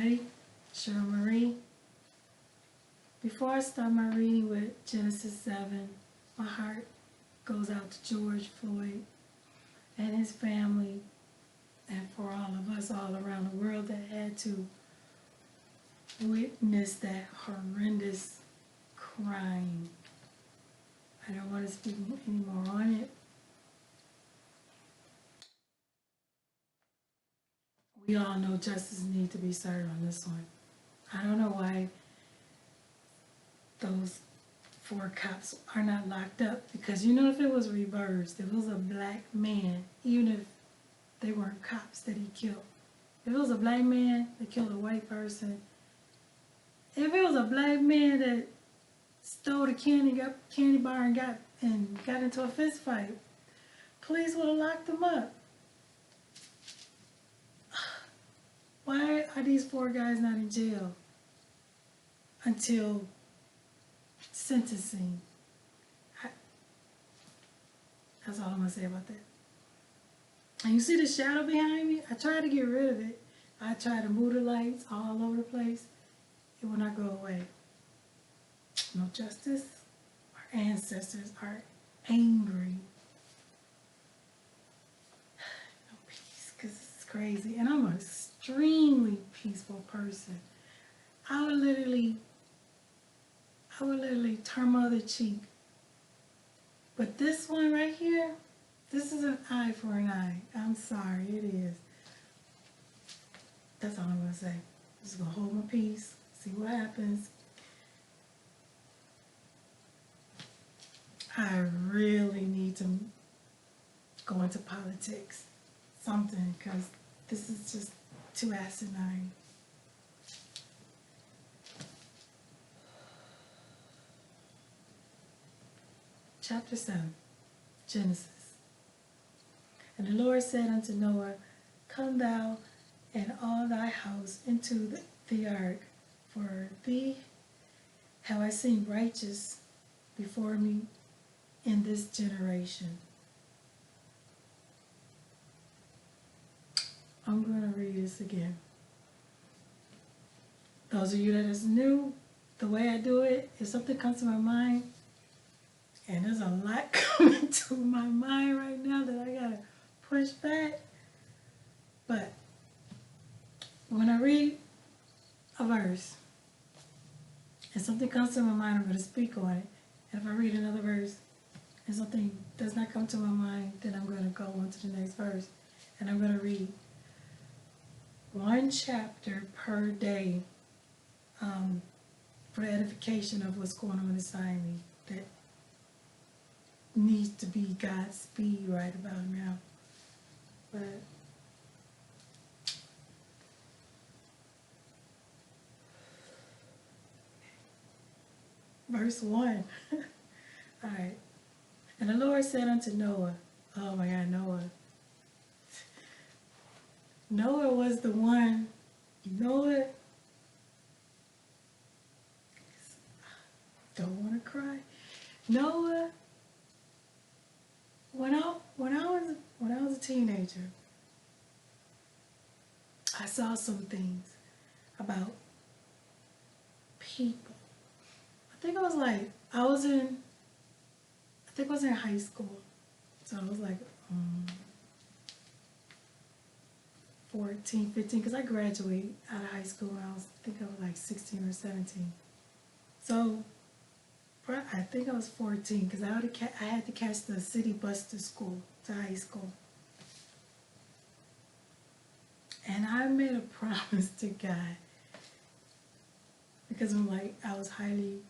Hi, Cheryl Marie. Before I start my reading with Genesis 7, my heart goes out to George Floyd and his family, and for all of us all around the world that had to witness that horrendous crime. I don't want to speak any more on it. We all know justice needs to be served on this one. I don't know why those 4 cops are not locked up, because if it was reversed, if it was a black man, even if they weren't cops that he killed, if it was a black man that killed a white person, if it was a black man that stole the candy bar and got into a fist fight, police would have locked him up. Why are these 4 guys not in jail until sentencing? That's all I'm gonna say about that. And you see the shadow behind me? I tried to get rid of it. I tried to move the lights all over the place. It will not go away. No justice. Our ancestors are angry. No peace, because it's crazy. And I'm an extremely peaceful person. I would literally turn my other cheek. But this one right here, this is an eye for an eye. I'm sorry, it is. That's all I'm gonna say. I'm just gonna hold my peace, see what happens. I really need to go into politics, something, because this is just too asinine. Chapter 7, Genesis. And the Lord said unto Noah, Come thou and all thy house into the ark, for thee have I seen righteous before me in this generation. I'm going to read this again. Those of you that is new, the way I do it, if something comes to my mind, and there's a lot coming to my mind right now that I gotta push back, but when I read a verse and something comes to my mind, I'm going to speak on it. And if I read another verse and something does not come to my mind, then I'm going to go on to the next verse. And I'm going to read 1 chapter per day for the edification of what's going on inside me that needs to be God's speed right about now. But verse 1. All right. And the Lord said unto Noah, oh my God, Noah. Noah was the one, Noah, don't want to cry. Noah, when I was a teenager, I saw some things about people. I was in high school. So I was like 14, 15, because I graduated out of high school when I was like 16 or 17. So I think I was 14, because I had to catch the city bus to school, to high school. And I made a promise to God, because I was highly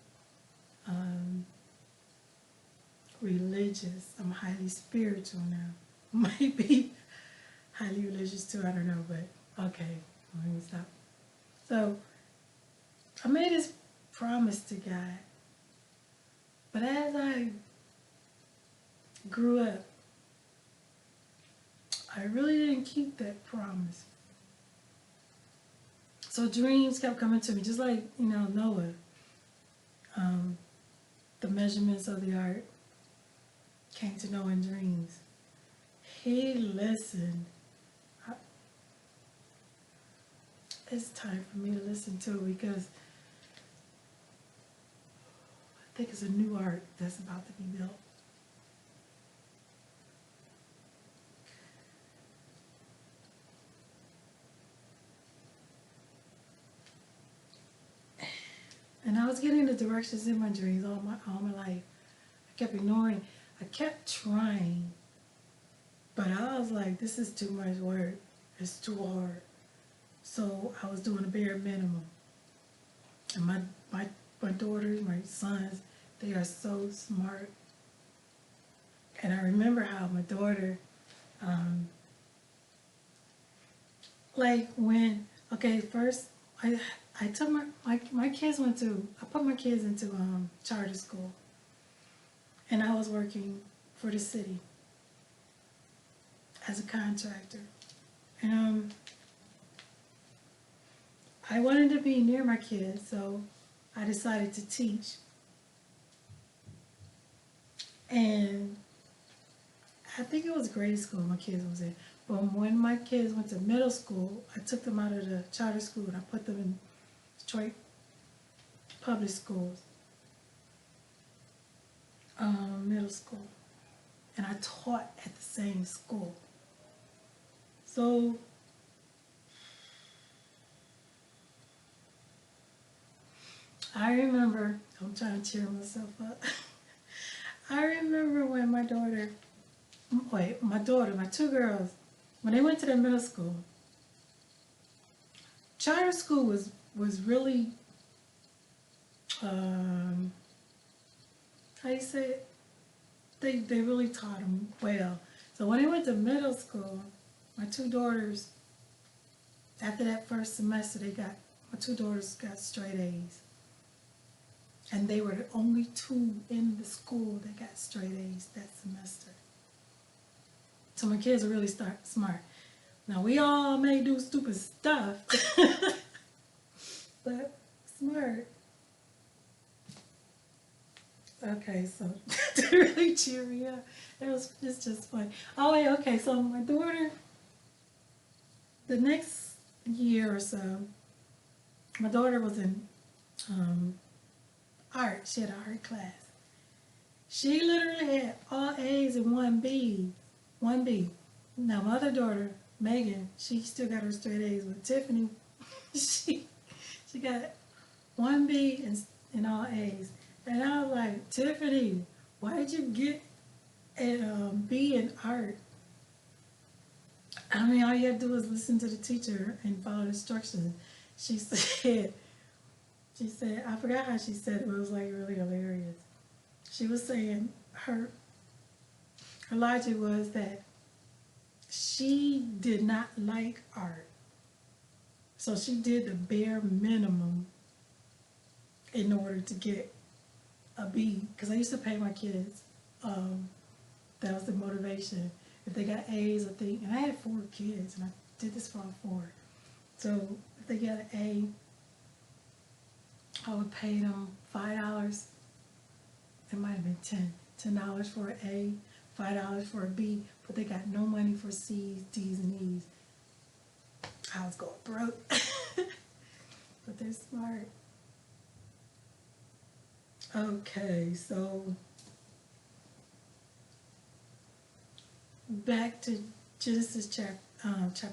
religious. I'm highly spiritual now. Might be highly religious too, I don't know, but okay, let me stop. So I made this promise to God, but as I grew up, I really didn't keep that promise. So dreams kept coming to me, just like, Noah. The measurements of the ark came to Noah in dreams. He listened. it's time for me to listen to it because I think it's a new art that's about to be built. And I was getting the directions in my dreams all my life. I kept ignoring. I kept trying, but I was like, this is too much work. It's too hard. So I was doing a bare minimum. And my daughters, my sons, they are so smart. And I remember how my daughter, like when, okay, first I took my kids I put my kids into charter school. And I was working for the city as a contractor. And I wanted to be near my kids, so I decided to teach. And I think it was grade school my kids was in. But when my kids went to middle school, I took them out of the charter school and I put them in Detroit public schools, middle school. And I taught at the same school. So I remember, I'm trying to cheer myself up. I remember when my two girls, when they went to their middle school, charter school was really, how you say it? They really taught them well. So when they went to middle school, my two daughters, after that first semester, my two daughters got straight A's. And they were the only two in the school that got straight A's that semester. So my kids are really smart. Now we all may do stupid stuff, but smart. Okay, so to really cheer me up, it's just fun. Oh wait, okay, so my daughter, the next year or so, my daughter was in art. She had an art class. She literally had all A's and one B. One B. Now my other daughter, Megan, she still got her straight A's, but Tiffany, she got one B and all A's. And I was like, Tiffany, why did you get a B in art? I mean, all you have to do is listen to the teacher and follow the instructions. She said, I forgot how she said it, but it was like really hilarious. She was saying her logic was that she did not like art. So she did the bare minimum in order to get a B. Because I used to pay my kids. That was the motivation. If they got A's, I think, and I had 4 kids, and I did this for all 4. So if they got an A, I would pay them $5. It might have been $10 for an A, $5 for a B, but they got no money for C's, D's, and E's. I was going broke. But they're smart. Okay, so back to Genesis chapter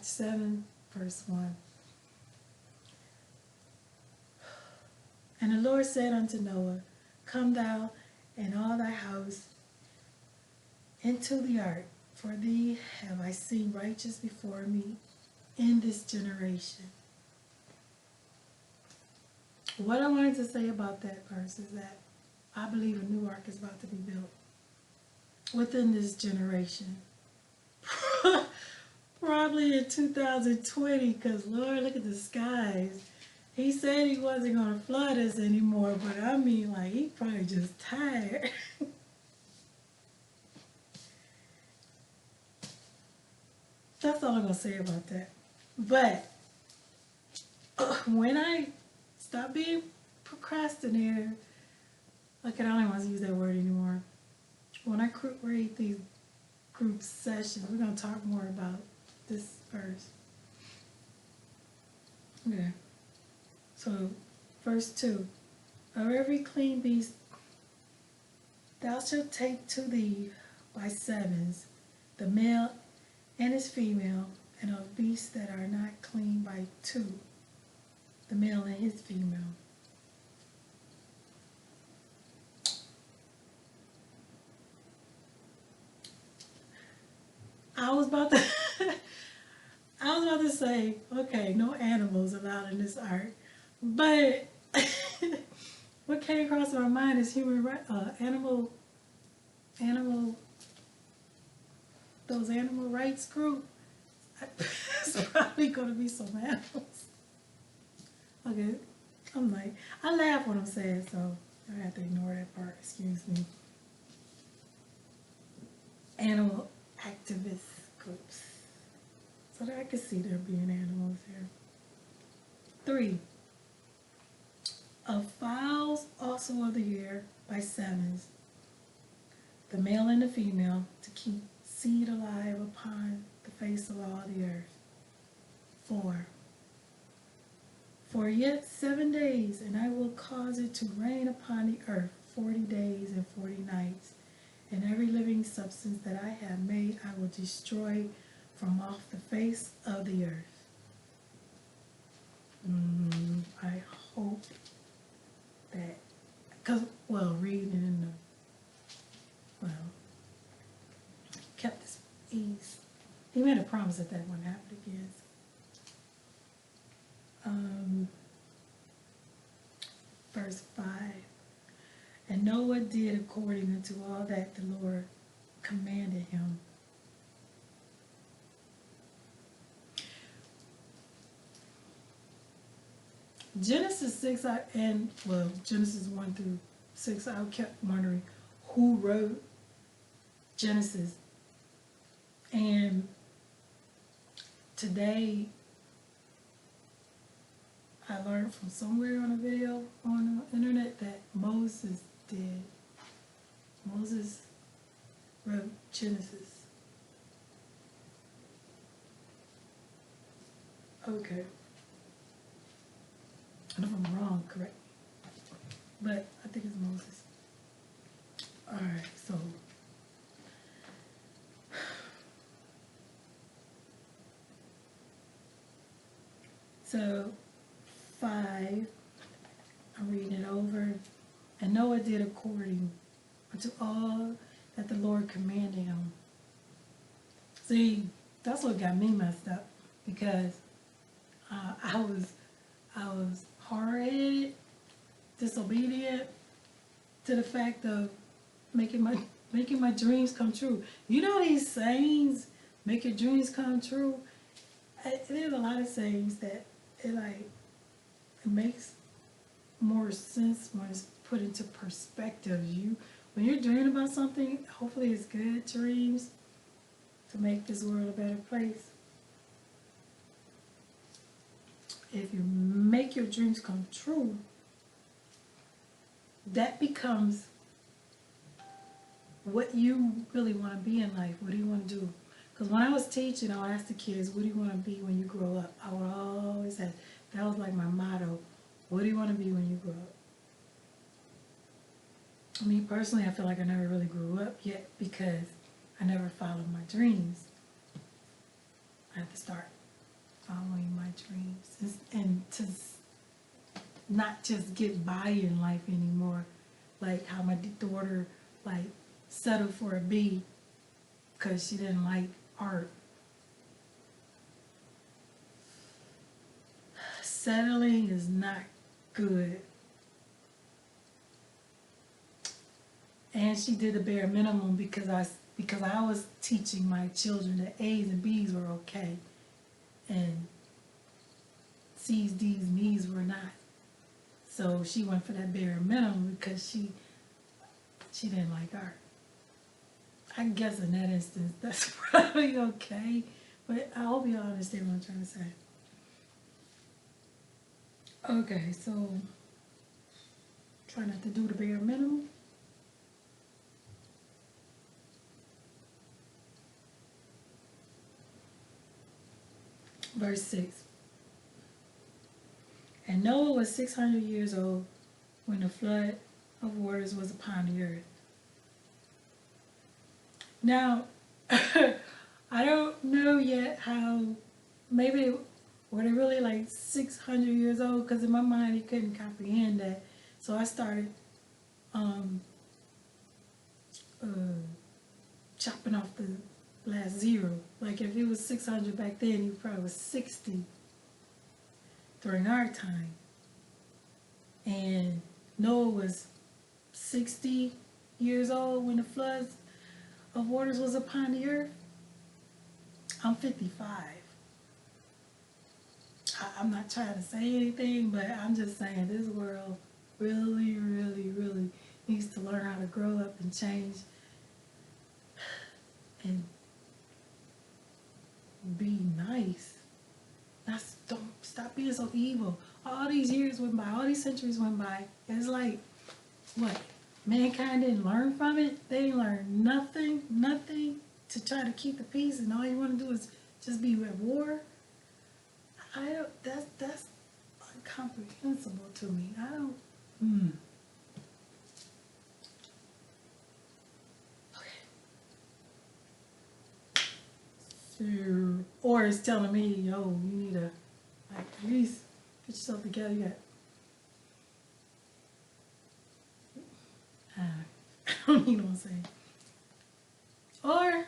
7, verse 1. And the Lord said unto Noah, Come thou and all thy house into the ark, for thee have I seen righteous before me in this generation. What I wanted to say about that verse is that I believe a new ark is about to be built within this generation. Probably in 2020, because Lord, look at the skies. He said he wasn't going to flood us anymore, but I mean, like, he probably just tired. That's all I'm going to say about that. But when I stop being procrastinator, like I don't even want to use that word anymore. When I create these group sessions, we're going to talk more about this verse. Okay. So, verse 2. Of every clean beast thou shalt take to thee by sevens, the male and his female, and of beasts that are not clean by two, the male and his female. I was about to I was about to say, okay, no animals allowed in this art, but what came across my mind is animal, those animal rights group. It's probably gonna be some animals. Okay, I'm like, I laugh when I'm saying, so I have to ignore that part. Excuse me. Animal activist groups, so that I can see there being animals here. 3. Of fowls also of the year by sevens, the male and the female, to keep seed alive upon the face of all the earth. 4. For yet 7 days, and I will cause it to rain upon the earth 40 days and 40 nights, and every living substance that I have made I will destroy from off the face of the earth. I hope that, because, well, reading in the, well, kept his ease. He made a promise that that wouldn't happen again. Verse 5. And Noah did according unto all that the Lord commanded him. Genesis 6, Genesis 1 through 6, I kept wondering who wrote Genesis. And today, I learned from somewhere on a video on the internet that Moses did. Moses wrote Genesis. Okay. And if I'm wrong, correct me. But I think it's Moses. Alright, so 5, I'm reading it over. And Noah did according unto all that the Lord commanded him. See, that's what got me messed up, because I was hard-headed, disobedient to the fact of making my dreams come true. You know these sayings, make your dreams come true. There's a lot of sayings that it makes more sense when it's put into perspective. When you're dreaming about something, hopefully it's good dreams to make this world a better place. If you make your dreams come true, that becomes what you really want to be in life. What do you want to do? Because when I was teaching, I would ask the kids, what do you want to be when you grow up? I would always ask, that was like my motto, what do you want to be when you grow up? Me personally, I feel like I never really grew up yet because I never followed my dreams. I have to start following my dreams and to not just get by in life anymore, like how my daughter settled for a B because she didn't like art. Settling is not good. And she did the bare minimum because I was teaching my children that A's and B's were okay, and C's, D's, and E's were not. So she went for that bare minimum because she didn't like art. I guess in that instance, that's probably okay, but I hope y'all understand what I'm trying to say. Okay, so try not to do the bare minimum. Verse 6. And Noah was 600 years old when the flood of waters was upon the earth. Now, I don't know yet how, maybe were they really like 600 years old? Because in my mind, he couldn't comprehend that. So I started uh, chopping off the last zero. Like if it was 600 back then, he probably was 60 during our time. And Noah was 60 years old when the floods of waters was upon the earth. I'm 55. I'm not trying to say anything, but I'm just saying this world really, really, really needs to learn how to grow up and change and be nice. Don't stop being so evil. All these years went by, all these centuries went by. It's like, what? Mankind didn't learn from it. They didn't learn nothing to try to keep the peace, and all you want to do is just be at war. I don't. That's incomprehensible to me. I don't. Okay. So, or it's telling me, yo, you need to like at least get yourself together. You got. I don't even know what I'm saying. Or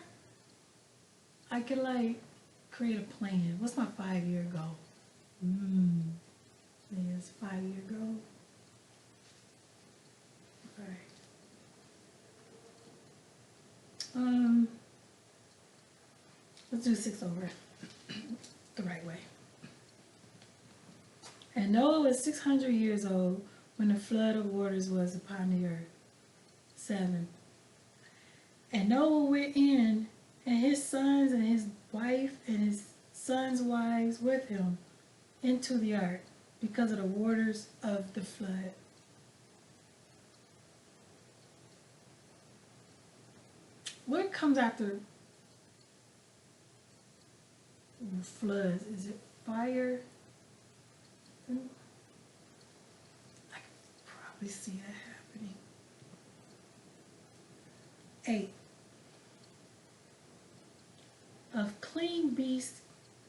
I could like create a plan. What's my 5-year goal? Yeah, it's a 5-year goal. Right. Let's do 6 over the right way. And Noah was 600 years old when the flood of waters was upon the earth. 7. And Noah went in, and his sons and his wife and his sons' wives with him into the ark because of the waters of the flood. What comes after floods? Is it fire? I can probably see that happening. 8. Of clean beasts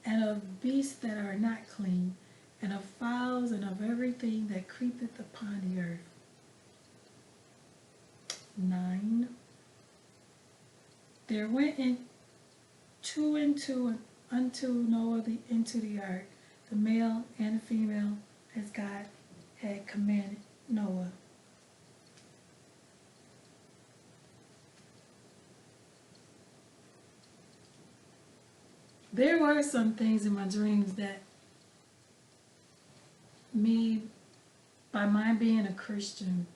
and of beasts that are not clean, and of fowls and of everything that creepeth upon the earth. 9. There went in two and two unto Noah into the ark, the male and the female, as God had commanded Noah. There were some things in my dreams that me, by my being a Christian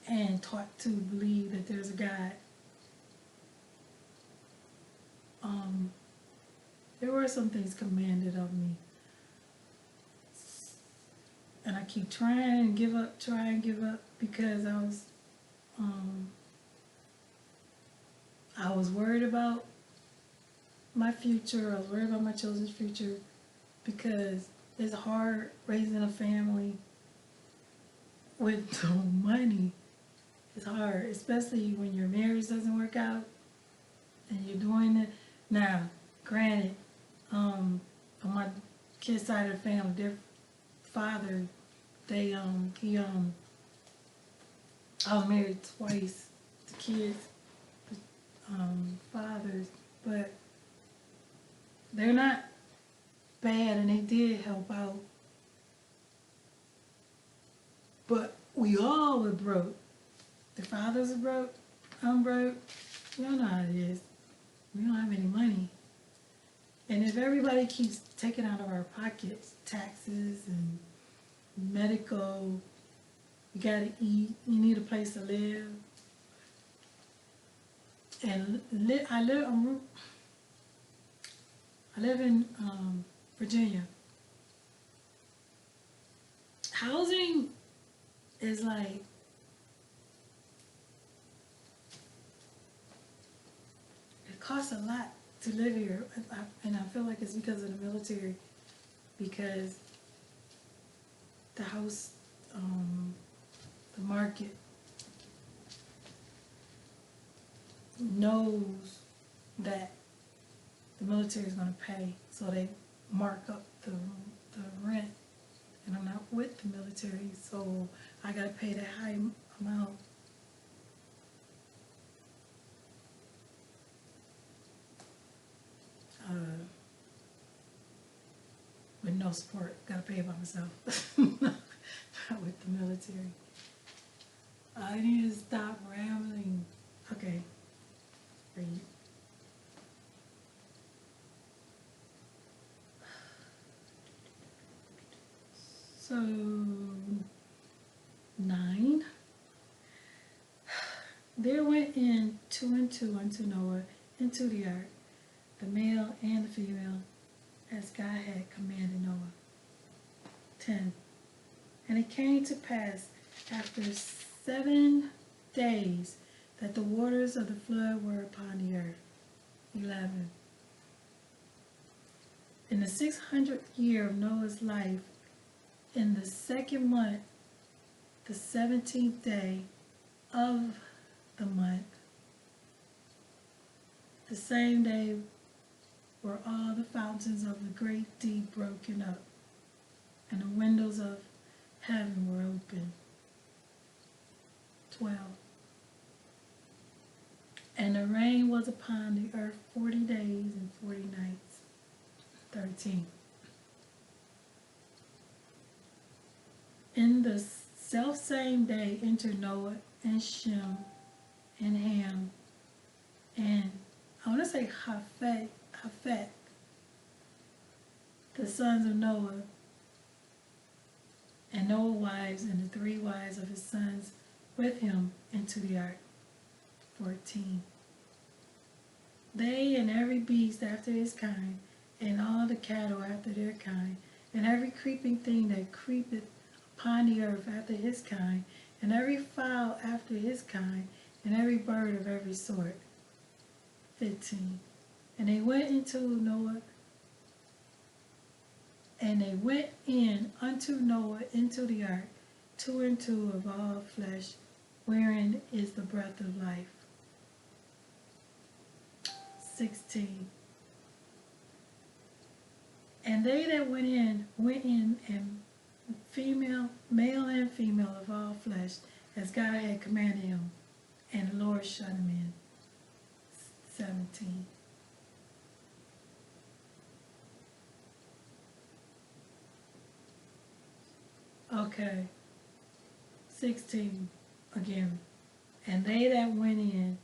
and taught to believe that there's a God, there were some things commanded of me. And I keep trying to give up, because I was worried about my future. I was worried about my children's future, because it's hard raising a family with no money. It's hard, especially when your marriage doesn't work out and you're doing it. Now, granted, on my kid's side of the family, their father, I was married twice to kids, fathers, but they're not bad, and they did help out. But we all were broke. The fathers are broke. I'm broke. You don't know how it is. We don't have any money. And if everybody keeps taking out of our pockets, taxes and medical, you gotta eat, you need a place to live. And I live in Virginia. Housing is like, it costs a lot to live here, and I feel like it's because of the military. because the house, the market knows that the military is going to pay, so they mark up the rent, and I'm not with the military, so I got to pay that high amount. With no support, got to pay by myself. Not with the military. I need to stop rambling. Okay, read. So, 9. There went in 2 and 2 unto Noah into the ark, the male and the female, as God had commanded Noah. 10. And it came to pass after 7 days that the waters of the flood were upon the earth. 11. In the 600th year of Noah's life, in the 2nd month, the 17th day of the month, the same day were all the fountains of the great deep broken up, and the windows of heaven were open. 12. And the rain was upon the earth 40 days and 40 nights. 13. In the selfsame day entered Noah and Shem and Ham and, I want to say Japheth, the sons of Noah, and Noah's wives and the 3 wives of his sons with him into the ark. 14. They and every beast after his kind, and all the cattle after their kind, and every creeping thing that creepeth upon the earth after his kind, and every fowl after his kind, and every bird of every sort. 15. And they went into Noah, and they went in unto Noah into the ark, 2 and 2 of all flesh, wherein is the breath of life. 16. And they that went in, and female, male and female of all flesh, as God had commanded him, and the Lord shut him in. 17. Okay. 16 again. And they that went in,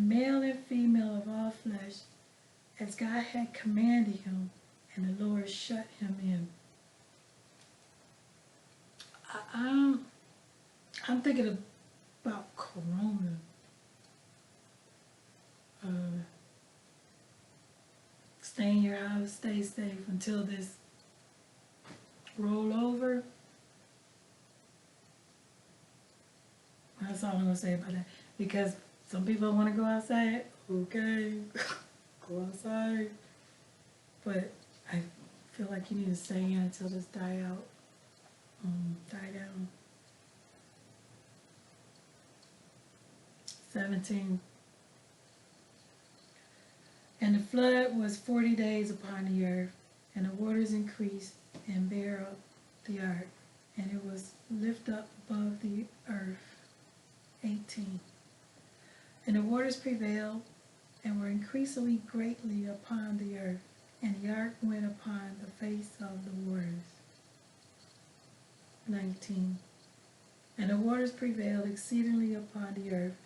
male and female of all flesh, as God had commanded him, and the Lord shut him in. I'm thinking about Corona. Stay in your house, stay safe until this roll over. That's all I'm gonna say about that. Because some people want to go outside. Okay, go outside. But I feel like you need to stay in until this die down. 17. And the flood was 40 days upon the earth, and the waters increased and bare up the ark, and it was lift up above the earth. 18. And the waters prevailed and were increasingly greatly upon the earth, and the ark went upon the face of the waters. 19. And the waters prevailed exceedingly upon the earth,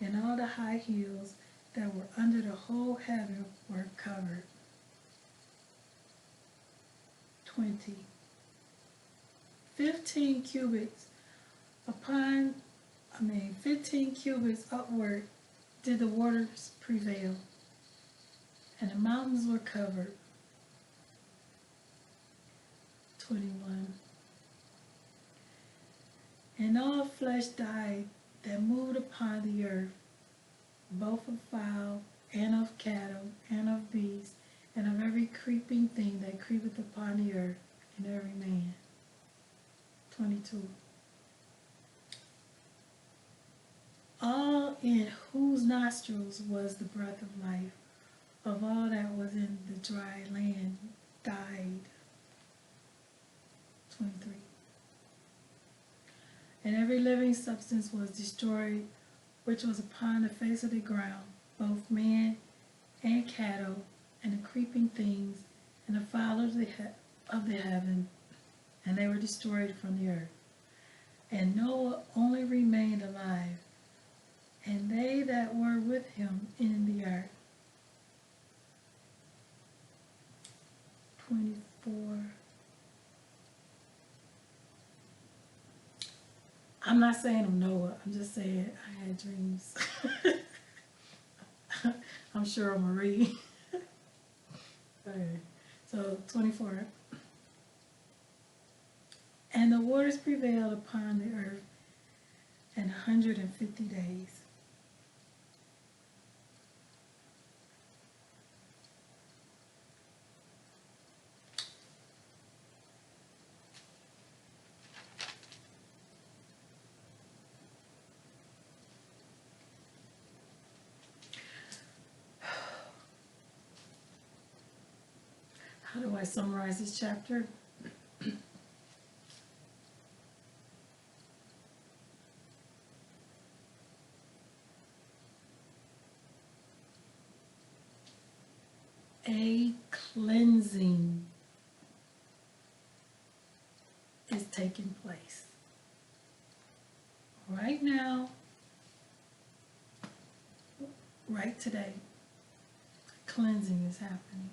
and all the high hills that were under the whole heaven were covered. 20. 15 cubits 15 cubits upward did the waters prevail, and the mountains were covered. 21. And all flesh died that moved upon the earth, both of fowl, and of cattle, and of beasts, and of every creeping thing nostrils was the breath of life. Of all that was in the dry land died. 23. And every living substance was destroyed, which was upon the face of the ground, both man and cattle, and the creeping things, and the fowl of the heaven, and they were destroyed from the earth. And Noah only remained alive, and they that were with him in the ark. 24. I'm not saying I'm Noah, I'm just saying I had dreams. I'm sure I'm Marie. Okay. So 24. And the waters prevailed upon the earth 150 days. How do I summarize this chapter? A cleansing is taking place. Right now, right today, cleansing is happening.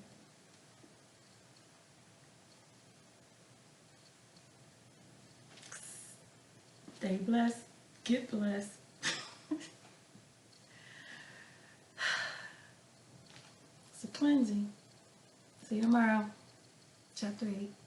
Stay blessed, get blessed. It's a cleansing. See you tomorrow, chapter 8.